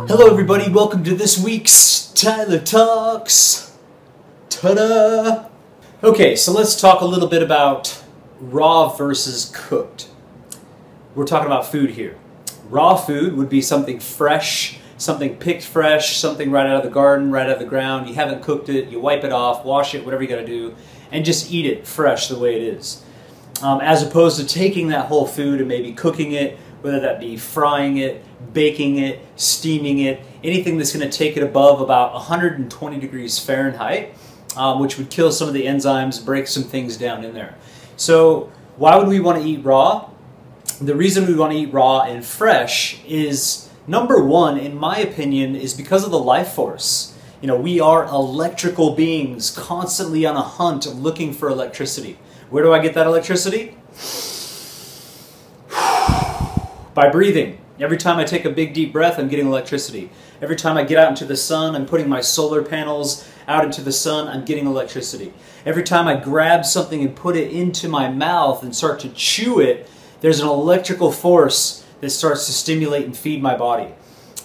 Hello everybody, welcome to this week's Tyler Talks. Ta-da! Okay, so let's talk a little bit about raw versus cooked. We're talking about food here. Raw food would be something fresh, something picked fresh, something right out of the garden, right out of the ground. You haven't cooked it, you wipe it off, wash it, whatever you gotta do, and just eat it fresh the way it is. As opposed to taking that whole food and maybe cooking it, whether that be frying it, baking it, steaming it, anything that's going to take it above about 120 degrees Fahrenheit, which would kill some of the enzymes, break some things down in there. So why would we want to eat raw? The reason we want to eat raw and fresh is, number one, in my opinion, is because of the life force. You know, we are electrical beings, constantly on a hunt looking for electricity. Where do I get that electricity? By breathing. Every time I take a big deep breath, I'm getting electricity. Every time I get out into the sun, I'm putting my solar panels out into the sun, I'm getting electricity. Every time I grab something and put it into my mouth and start to chew it, there's an electrical force that starts to stimulate and feed my body.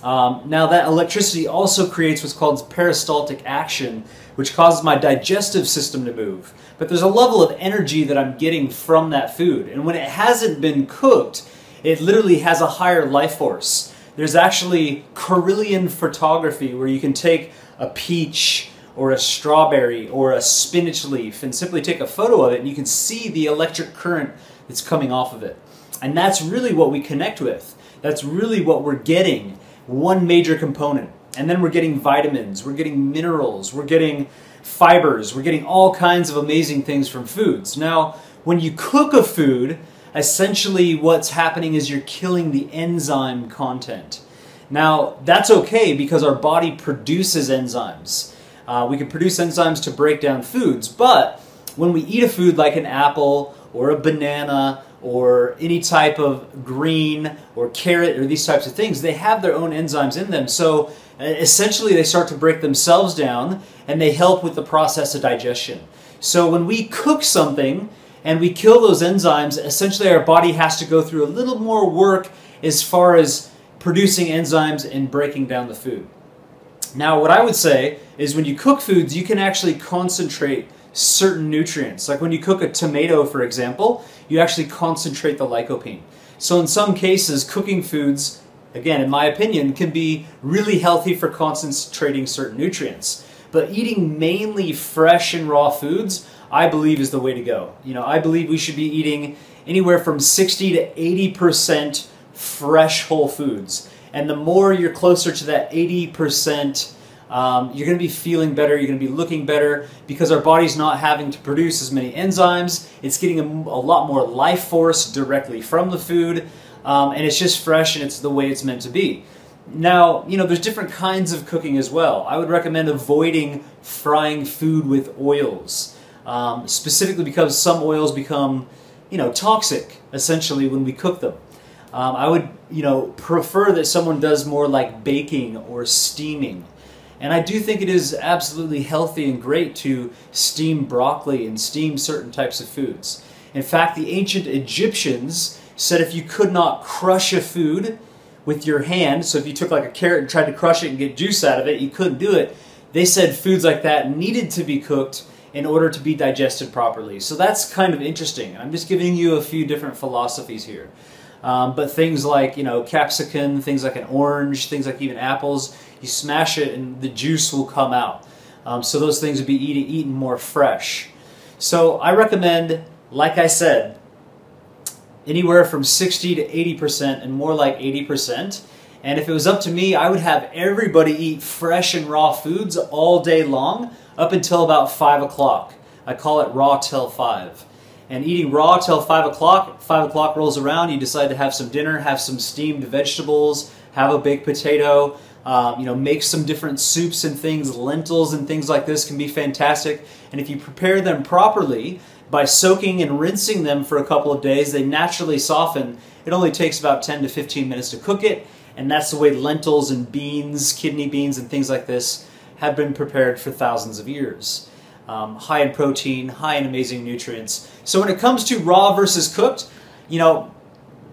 Now that electricity also creates what's called peristaltic action, which causes my digestive system to move. But there's a level of energy that I'm getting from that food. And when it hasn't been cooked, it literally has a higher life force. There's actually Carillion photography where you can take a peach or a strawberry or a spinach leaf and simply take a photo of it and you can see the electric current that's coming off of it. And that's really what we connect with. That's really what we're getting, one major component. And then we're getting vitamins, we're getting minerals, we're getting fibers, we're getting all kinds of amazing things from foods. Now, when you cook a food, essentially what's happening is you're killing the enzyme content. Now, that's okay because our body produces enzymes. We can produce enzymes to break down foods, but when we eat a food like an apple or a banana or any type of green or carrot or these types of things, they have their own enzymes in them. So essentially they start to break themselves down and they help with the process of digestion. So when we cook something and we kill those enzymes, essentially our body has to go through a little more work as far as producing enzymes and breaking down the food. Now what I would say is when you cook foods, you can actually concentrate certain nutrients. Like when you cook a tomato, for example, you actually concentrate the lycopene. So in some cases, cooking foods, again, in my opinion, can be really healthy for concentrating certain nutrients. But eating mainly fresh and raw foods, I believe, is the way to go. You know, I believe we should be eating anywhere from 60 to 80% fresh whole foods. And the more you're closer to that 80%, you're going to be feeling better, you're going to be looking better because our body's not having to produce as many enzymes. It's getting a lot more life force directly from the food, and it's just fresh and it's the way it's meant to be. Now, you know, there's different kinds of cooking as well. I would recommend avoiding frying food with oils, specifically because some oils become, you know, toxic, essentially, when we cook them. I would, you know, prefer that someone does more like baking or steaming. And I do think it is absolutely healthy and great to steam broccoli and steam certain types of foods. In fact, the ancient Egyptians said if you could not crush a food with your hand, so if you took like a carrot and tried to crush it and get juice out of it, you couldn't do it. They said foods like that needed to be cooked in order to be digested properly. So that's kind of interesting. I'm just giving you a few different philosophies here. But things like, you know, capsicum, things like an orange, things like even apples, you smash it and the juice will come out. So those things would be eaten more fresh. So I recommend, like I said, anywhere from 60 to 80% and more like 80%. And if it was up to me, I would have everybody eat fresh and raw foods all day long up until about 5 o'clock. I call it raw till 5. And eating raw till 5 o'clock, 5 o'clock rolls around, you decide to have some dinner, have some steamed vegetables, have a baked potato, you know, make some different soups and things, lentils and things like this can be fantastic. And if you prepare them properly, by soaking and rinsing them for a couple of days, they naturally soften. It only takes about 10 to 15 minutes to cook it, and that's the way lentils and beans, kidney beans and things like this have been prepared for thousands of years. High in protein, high in amazing nutrients. So when it comes to raw versus cooked, you know,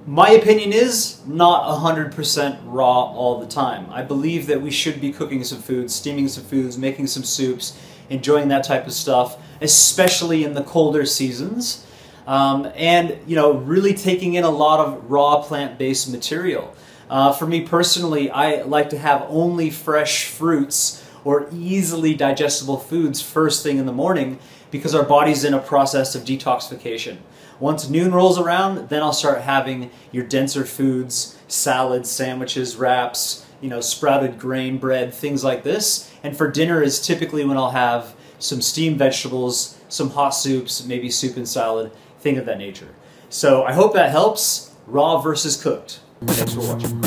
my opinion is not 100% raw all the time. I believe that we should be cooking some foods, steaming some foods, making some soups, enjoying that type of stuff, especially in the colder seasons. And, you know, really taking in a lot of raw plant-based material. For me personally, I like to have only fresh fruits or easily digestible foods first thing in the morning because our body's in a process of detoxification. Once noon rolls around, then I'll start having your denser foods, salads, sandwiches, wraps, you know, sprouted grain bread, things like this. And for dinner is typically when I'll have some steamed vegetables, some hot soups, maybe soup and salad, thing of that nature. So I hope that helps. Raw versus cooked. Thanks for watching.